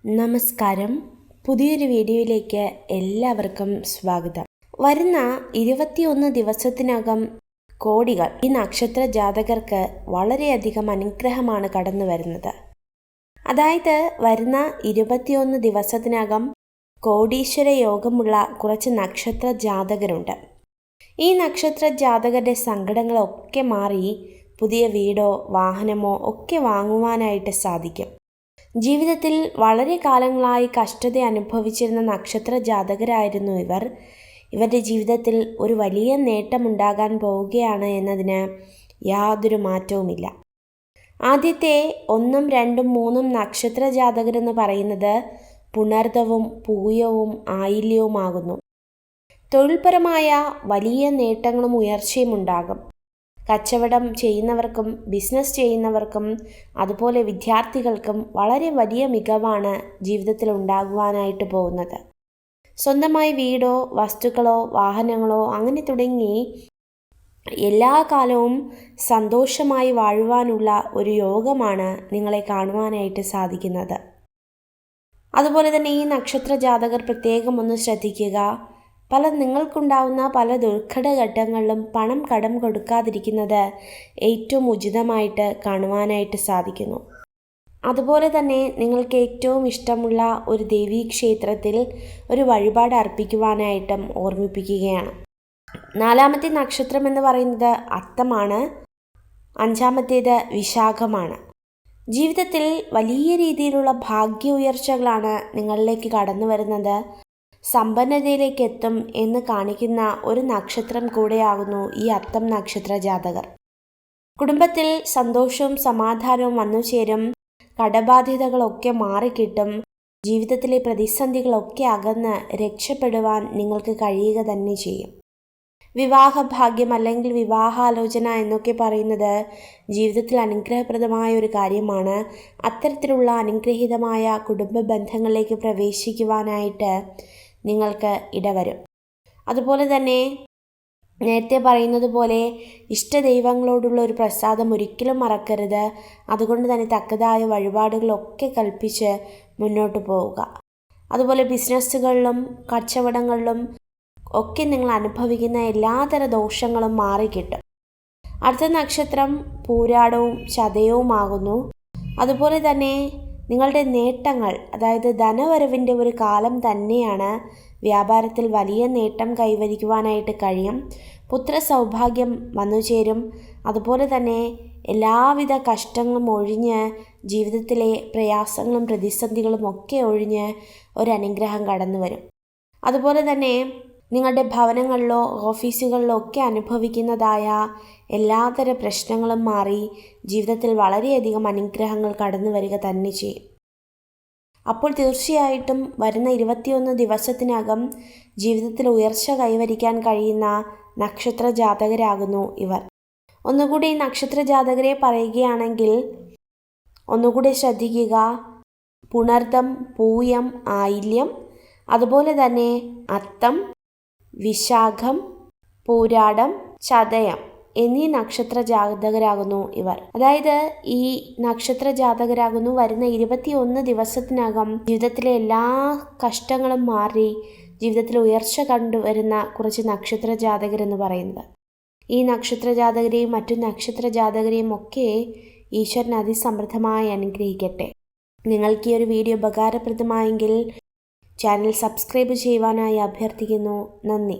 നമസ്കാരം. പുതിയൊരു വീഡിയോയിലേക്ക് എല്ലാവർക്കും സ്വാഗതം. വരുന്ന 21 ദിവസത്തിനകം കോടികൾ ഈ നക്ഷത്ര ജാതകർക്ക് വളരെയധികം അനുഗ്രഹമാണ് കടന്നു വരുന്നത്. അതായത് വരുന്ന 21 ദിവസത്തിനകം കോടീശ്വര യോഗമുള്ള കുറച്ച് നക്ഷത്ര ജാതകരുണ്ട്. ഈ നക്ഷത്ര ജാതകരുടെ സങ്കടങ്ങളൊക്കെ മാറി പുതിയ വീടോ വാഹനമോ ഒക്കെ വാങ്ങുവാനായിട്ട് സാധിക്കും. ജീവിതത്തിൽ വളരെ കാലങ്ങളായി കഷ്ടത അനുഭവിച്ചിരുന്ന നക്ഷത്ര ജാതകരായിരുന്നു ഇവർ. ഇവരുടെ ജീവിതത്തിൽ ഒരു വലിയ നേട്ടമുണ്ടാകാൻ പോവുകയാണ് എന്നതിന് യാതൊരു മാറ്റവുമില്ല. ആദ്യത്തെ 1, 2, 3 നക്ഷത്ര ജാതകരെന്ന് പറയുന്നത് പുണർദവും പൂയവും ആയില്യവുമാകുന്നു. തൊഴിൽപരമായ വലിയ നേട്ടങ്ങളും ഉയർച്ചയും ഉണ്ടാകും. കച്ചവടം ചെയ്യുന്നവർക്കും ബിസിനസ് ചെയ്യുന്നവർക്കും അതുപോലെ വിദ്യാർത്ഥികൾക്കും വളരെ വലിയ മികവാണ് ജീവിതത്തിൽ ഉണ്ടാകുവാനായിട്ട് പോകുന്നത്. സ്വന്തമായി വീടോ വസ്തുക്കളോ വാഹനങ്ങളോ അങ്ങനെ തുടങ്ങി എല്ലാ കാലവും സന്തോഷമായി വാഴുവാനുള്ള ഒരു യോഗമാണ് നിങ്ങളെ കാണുവാനായിട്ട് സാധിക്കുന്നത്. അതുപോലെ തന്നെ ഈ നക്ഷത്ര ജാതകർ പ്രത്യേകം ഒന്ന് ശ്രദ്ധിക്കുക. നിങ്ങൾക്കുണ്ടാവുന്ന പല ദുർഘടഘട്ടങ്ങളിലും പണം കടം കൊടുക്കാതിരിക്കുന്നത് ഏറ്റവും ഉചിതമായിട്ട് കാണുവാനായിട്ട് സാധിക്കുന്നു. അതുപോലെ തന്നെ നിങ്ങൾക്ക് ഏറ്റവും ഇഷ്ടമുള്ള ഒരു ദേവീ ക്ഷേത്രത്തിൽ ഒരു വഴിപാട് അർപ്പിക്കുവാനായിട്ടും ഓർമ്മിപ്പിക്കുകയാണ്. 4ാമത്തെ നക്ഷത്രം എന്ന് പറയുന്നത് അത്തമാണ്. 5ാമത്തേത് വിശാഖമാണ്. ജീവിതത്തിൽ വലിയ രീതിയിലുള്ള ഭാഗ്യ ഉയർച്ചകളാണ് നിങ്ങളിലേക്ക് കടന്നു വരുന്നത്. സമ്പന്നതയിലേക്ക് എത്തും എന്ന് കാണിക്കുന്ന ഒരു നക്ഷത്രം കൂടെയാകുന്നു ഈ അത്തം നക്ഷത്ര ജാതകർ. കുടുംബത്തിൽ സന്തോഷവും സമാധാനവും വന്നു ചേരും. കടബാധ്യതകളൊക്കെ മാറിക്കിട്ടും. ജീവിതത്തിലെ പ്രതിസന്ധികളൊക്കെ അകന്ന് രക്ഷപ്പെടുവാൻ നിങ്ങൾക്ക് കഴിയുക തന്നെ ചെയ്യും. വിവാഹഭാഗ്യം അല്ലെങ്കിൽ വിവാഹാലോചന എന്നൊക്കെ പറയുന്നത് ജീവിതത്തിൽ അനുഗ്രഹപ്രദമായ ഒരു കാര്യമാണ്. അത്തരത്തിലുള്ള അനുഗ്രഹീതമായ കുടുംബ ബന്ധങ്ങളിലേക്ക് പ്രവേശിക്കുവാനായിട്ട് നിങ്ങൾക്ക് ഇടവരും. അതുപോലെ തന്നെ നേരത്തെ പറയുന്നത് പോലെ ഇഷ്ടദൈവങ്ങളോടുള്ള ഒരു പ്രസാദം ഒരിക്കലും മറക്കരുത്. അതുകൊണ്ട് തന്നെ തക്കതായ വഴിപാടുകളൊക്കെ കൽപ്പിച്ച് മുന്നോട്ട് പോവുക. അതുപോലെ ബിസിനസ്സുകളിലും കച്ചവടങ്ങളിലും ഒക്കെ നിങ്ങൾ അനുഭവിക്കുന്ന എല്ലാതര ദോഷങ്ങളും മാറിക്കിട്ടും. അടുത്ത നക്ഷത്രം പൂരാടവും ചതയവുമാകുന്നു. അതുപോലെ തന്നെ നിങ്ങളുടെ നേട്ടങ്ങൾ, അതായത് ധനവരവിൻ്റെ ഒരു കാലം തന്നെയാണ്. വ്യാപാരത്തിൽ വലിയ നേട്ടം കൈവരിക്കുവാനായിട്ട് കഴിയും. പുത്ര സൗഭാഗ്യം വന്നു ചേരും. അതുപോലെ തന്നെ എല്ലാവിധ കഷ്ടങ്ങളും ഒഴിഞ്ഞ് ജീവിതത്തിലെ പ്രയാസങ്ങളും പ്രതിസന്ധികളും ഒക്കെ ഒഴിഞ്ഞ് ഒരനുഗ്രഹം കടന്നു വരും. അതുപോലെ തന്നെ നിങ്ങളുടെ ഭവനങ്ങളിലോ ഓഫീസുകളിലോ ഒക്കെ അനുഭവിക്കുന്നതായ എല്ലാതര പ്രശ്നങ്ങളും മാറി ജീവിതത്തിൽ വളരെയധികം അനുഗ്രഹങ്ങൾ കടന്നു വരിക തന്നെ ചെയ്യും. അപ്പോൾ തീർച്ചയായിട്ടും വരുന്ന 21 ദിവസത്തിനകം ജീവിതത്തിൽ ഉയർച്ച കൈവരിക്കാൻ കഴിയുന്ന നക്ഷത്ര ജാതകരാകുന്നു ഇവർ. ഒന്നുകൂടി ഈ നക്ഷത്ര ജാതകരെ പറയുകയാണെങ്കിൽ ഒന്നുകൂടി ശ്രദ്ധിക്കുക. പുണർദം, പൂയം, ആയില്യം, അതുപോലെ തന്നെ അത്തം, വിശാഖം, പൂരാടം, ചതയം എന്നീ നക്ഷത്ര ജാതകരാകുന്നു ഇവർ. അതായത് ഈ നക്ഷത്ര ജാതകരാകുന്നു വരുന്ന 21 ദിവസത്തിനകം ജീവിതത്തിലെ എല്ലാ കഷ്ടങ്ങളും മാറി ജീവിതത്തിൽ ഉയർച്ച കണ്ടുവരുന്ന കുറച്ച് നക്ഷത്ര ജാതകരെന്ന് പറയുന്നത്. ഈ നക്ഷത്ര ജാതകരെയും മറ്റു നക്ഷത്ര ജാതകരെയും ഒക്കെ ഈശ്വരൻ അതിസമൃദ്ധമായി അനുഗ്രഹിക്കട്ടെ. നിങ്ങൾക്ക് ഈ ഒരു വീഡിയോ ഉപകാരപ്രദമായെങ്കിൽ ചാനൽ സബ്സ്ക്രൈബ് ചെയ്യുവാനായി അഭ്യർത്ഥിക്കുന്നു. നന്ദി.